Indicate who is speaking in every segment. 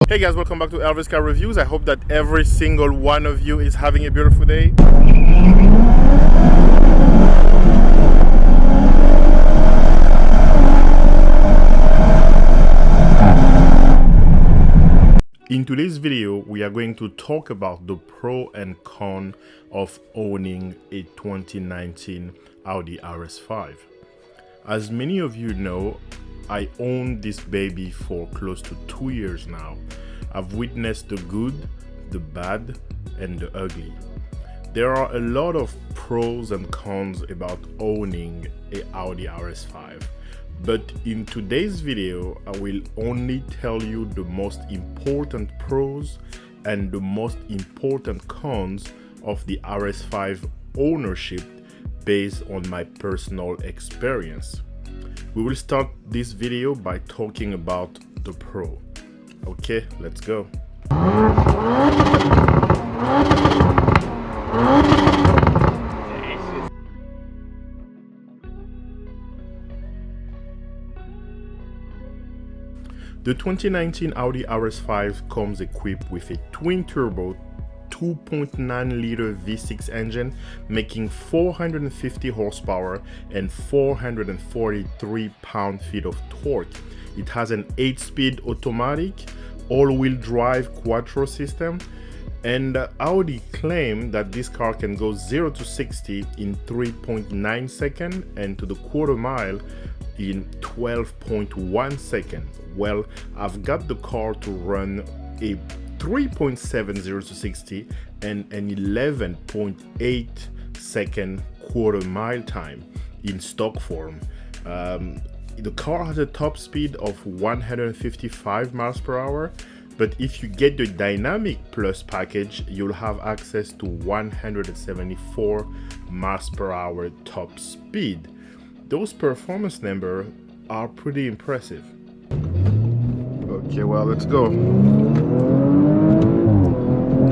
Speaker 1: Hey guys, welcome back to Elvis Car Reviews. I hope that every single one of you is having a beautiful day. In today's video, we are going to talk about the pro and con of owning a 2019 Audi RS5. As many of you know, I own this baby for close to 2 years now. I've witnessed the good, the bad, and the ugly. There are a lot of pros and cons about owning a Audi RS5, but in today's video, I will only tell you the most important pros and the most important cons of the RS5 ownership based on my personal experience. We will start this video by talking about the pro. Okay, let's go. The 2019 Audi RS5 comes equipped with a twin-turbo 2.9-liter V6 engine, making 450 horsepower and 443 pound-feet of torque. It has an 8-speed automatic, all-wheel drive quattro system, and Audi claimed that this car can go 0 to 60 in 3.9 seconds and to the quarter mile in 12.1 seconds. Well, I've got the car to run a 3.7 0 to 60 and an 11.8 second quarter mile time in stock form. The car has a top speed of 155 miles per hour, but if you get the Dynamic Plus package, you'll have access to 174 miles per hour top speed. Those performance numbers are pretty impressive. Okay, well, let's go.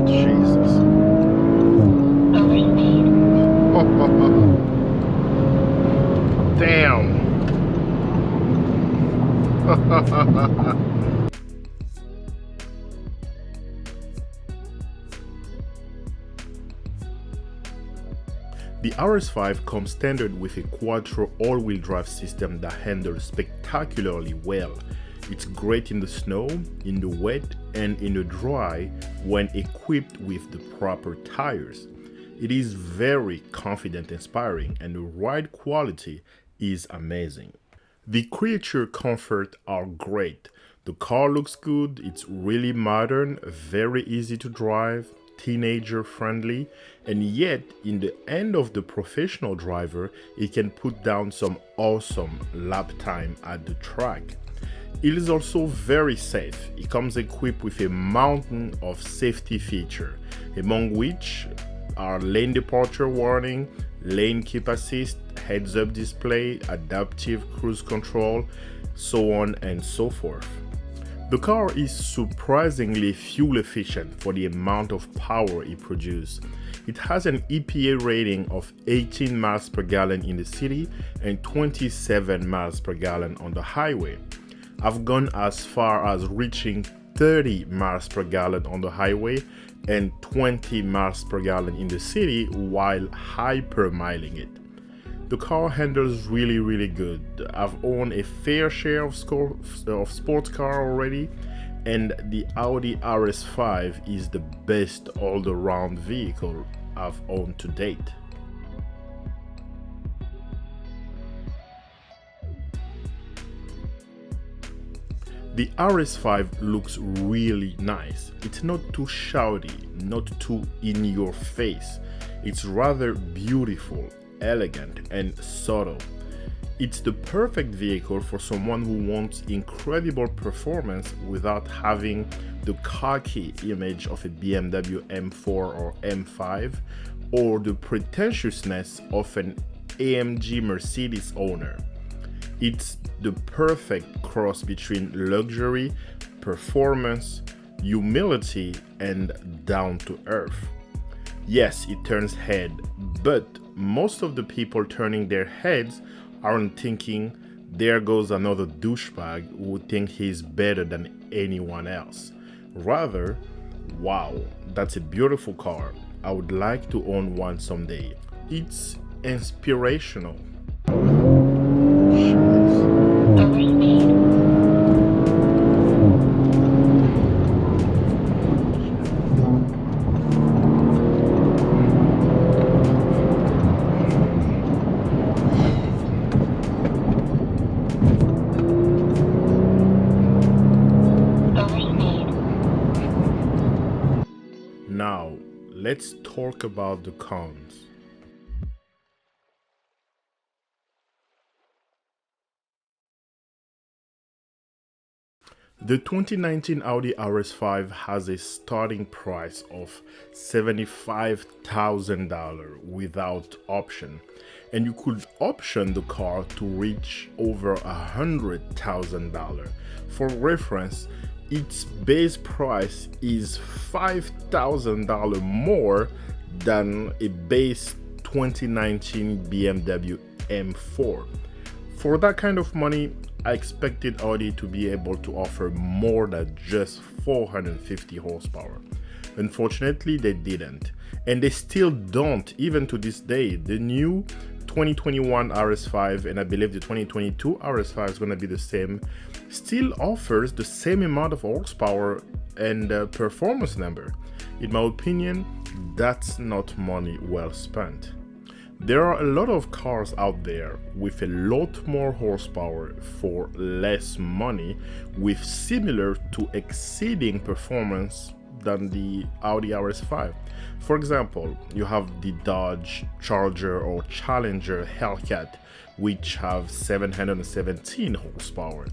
Speaker 1: Jesus. Damn. The RS5 comes standard with a quattro all-wheel drive system that handles spectacularly well. It's great in the snow, in the wet, and in the dry when equipped with the proper tires. It is very confident inspiring and the ride quality is amazing. The creature comfort are great. The car looks good, it's really modern, very easy to drive, teenager friendly, and yet in the end of the professional driver, it can put down some awesome lap time at the track. It is also very safe. It comes equipped with a mountain of safety features, among which are lane departure warning, lane keep assist, heads-up display, adaptive cruise control, so on and so forth. The car is surprisingly fuel efficient for the amount of power it produces. It has an EPA rating of 18 miles per gallon in the city and 27 miles per gallon on the highway. I've gone as far as reaching 30 miles per gallon on the highway and 20 miles per gallon in the city while hypermiling it. The car handles really good. I've owned a fair share of sports car already, and the Audi RS5 is the best all-around vehicle I've owned to date. The RS5 looks really nice. It's not too shouty, not too in your face. It's rather beautiful, elegant, and subtle. It's the perfect vehicle for someone who wants incredible performance without having the cocky image of a BMW M4 or M5 or the pretentiousness of an AMG Mercedes owner. It's the perfect cross between luxury, performance, humility, and down to earth. Yes, it turns head, but most of the people turning their heads aren't thinking, there goes another douchebag who thinks he's better than anyone else. Rather, wow, that's a beautiful car. I would like to own one someday. It's inspirational. Now, let's talk about the cons. The 2019 Audi RS5 has a starting price of $75,000 without option, and you could option the car to reach over $100,000. For reference, its base price is $5,000 more than a base 2019 BMW M4. For that kind of money, I expected Audi to be able to offer more than just 450 horsepower. Unfortunately, they didn't, and they still don't even to this day. The new 2021 RS5, and I believe the 2022 RS5 is going to be the same, still offers the same amount of horsepower and performance number. In my opinion, that's not money well spent. There are a lot of cars out there with a lot more horsepower for less money with similar to exceeding performance than the Audi RS5. For example, you have the Dodge Charger or Challenger Hellcat, which have 717 horsepower.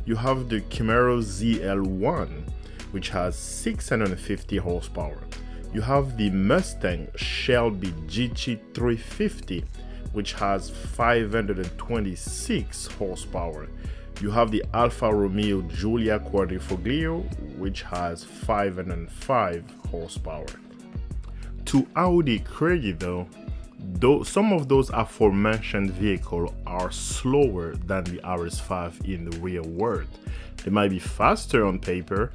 Speaker 1: You have the Camaro ZL1, which has 650 horsepower. You have the Mustang Shelby GT350, which has 526 horsepower. You have the Alfa Romeo Giulia Quadrifoglio, which has 505 horsepower. To Audi credit though, some of those aforementioned vehicles are slower than the RS5 in the real world. They might be faster on paper,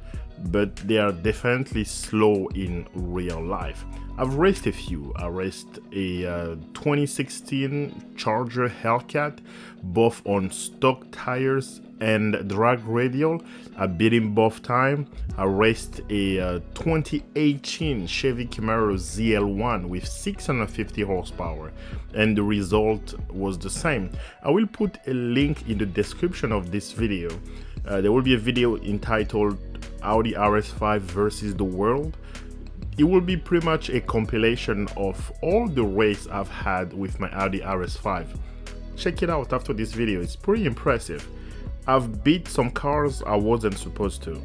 Speaker 1: but they are definitely slow in real life. I've raced a few. I raced a 2016 Charger Hellcat, both on stock tires and drag radial. I beat him both times. I raced a 2018 Chevy Camaro ZL1 with 650 horsepower, and the result was the same. I will put a link in the description of this video. There will be a video entitled Audi RS5 versus the world. It will be pretty much a compilation of all the races I've had with my Audi RS5. Check it out after this video, it's pretty impressive. I've beat some cars I wasn't supposed to.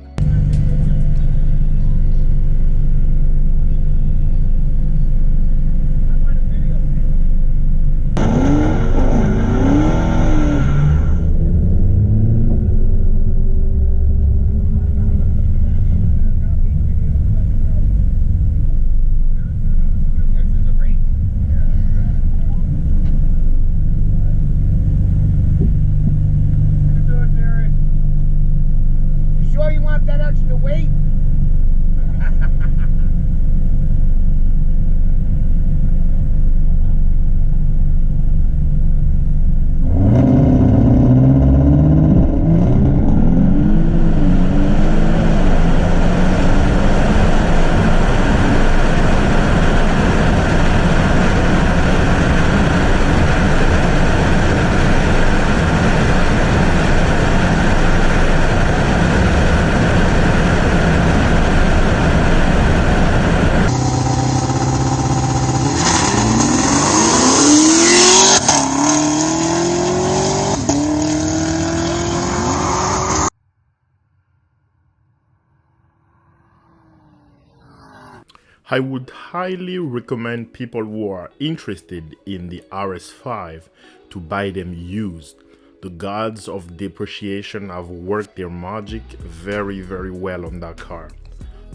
Speaker 1: I would highly recommend people who are interested in the RS5 to buy them used. The gods of depreciation have worked their magic very well on that car.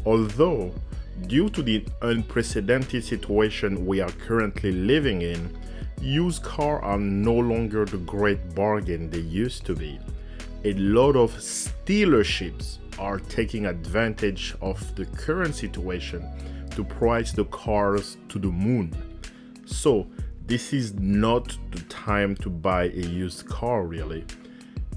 Speaker 1: Although, due to the unprecedented situation we are currently living in, used cars are no longer the great bargain they used to be. A lot of dealerships are taking advantage of the current situation to price the cars to the moon. So this is not the time to buy a used car, really.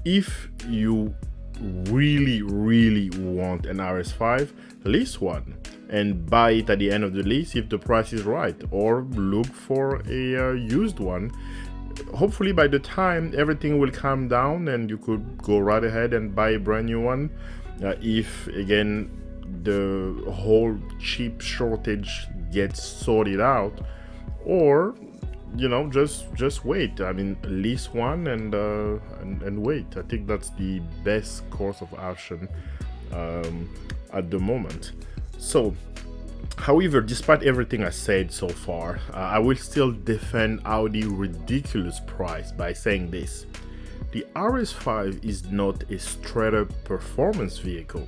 Speaker 1: If you really want an RS5, lease one and buy it at the end of the lease if the price is right, or look for a used one. Hopefully by the time everything will calm down and you could go right ahead and buy a brand new one, if again the whole chip shortage gets sorted out, or just wait. I mean, lease one and wait. I think that's the best course of action at the moment. So, however, despite everything I said so far, I will still defend Audi's ridiculous price by saying this: the RS5 is not a straight-up performance vehicle.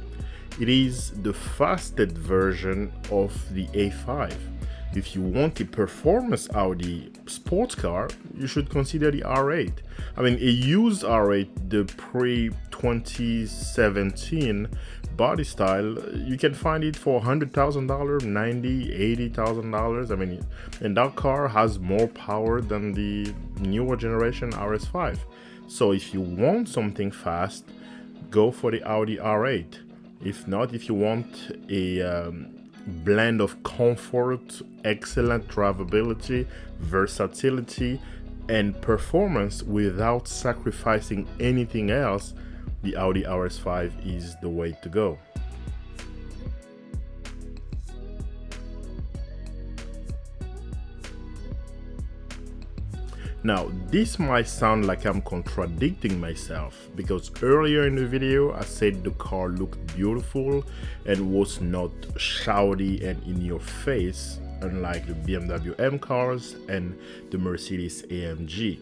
Speaker 1: It is the fastest version of the A5. If you want a performance Audi sports car, you should consider the R8. I mean, a used R8, the pre-2017 body style, you can find it for $100,000, $90,000, $80,000. I mean, and that car has more power than the newer generation RS5. So if you want something fast, go for the Audi R8. If not, if you want a blend of comfort, excellent drivability, versatility, and performance without sacrificing anything else, the Audi RS5 is the way to go. Now, this might sound like I'm contradicting myself, because earlier in the video I said the car looked beautiful and was not shouty and in your face, unlike the BMW M cars and the Mercedes AMG.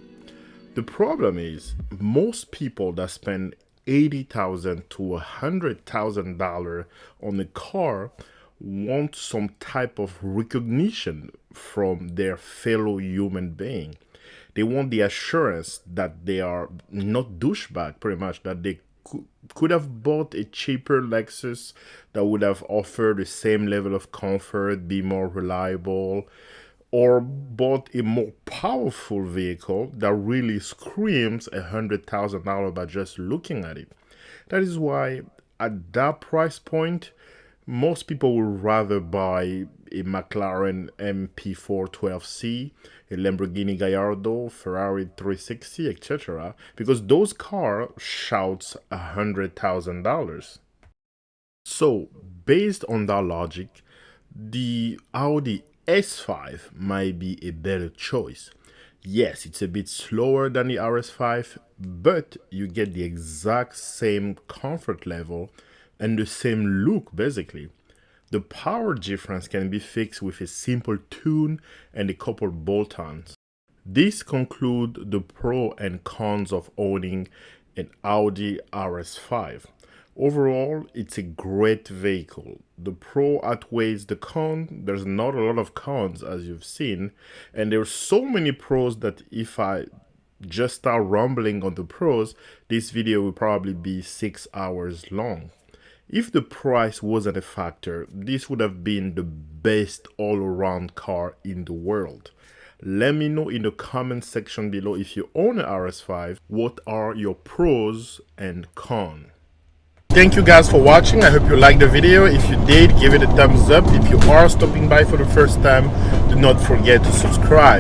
Speaker 1: The problem is, most people that spend $80,000 to $100,000 on a car want some type of recognition from their fellow human being. They want the assurance that they are not douchebag, pretty much, that they could have bought a cheaper Lexus that would have offered the same level of comfort, be more reliable, or bought a more powerful vehicle that really screams $100,000 by just looking at it. That is why at that price point, most people would rather buy a McLaren MP412C, a Lamborghini Gallardo, Ferrari 360, etc., because those cars shouts $100,000. So, based on that logic, the Audi S5 might be a better choice. Yes, it's a bit slower than the RS5, but you get the exact same comfort level and the same look, basically. The power difference can be fixed with a simple tune and a couple bolt-ons. This concludes the pros and cons of owning an Audi RS5. Overall, it's a great vehicle. The pro outweighs the con. There's not a lot of cons, as you've seen, and there's so many pros that if I just start rambling on the pros, this video will probably be 6 hours long. If the price wasn't a factor, this would have been the best all-around car in the world. Let me know in the comment section below, if you own an RS5, what are your pros and cons? Thank you guys for watching. I hope you liked the video. If you did, give it a thumbs up. If you are stopping by for the first time, do not forget to subscribe.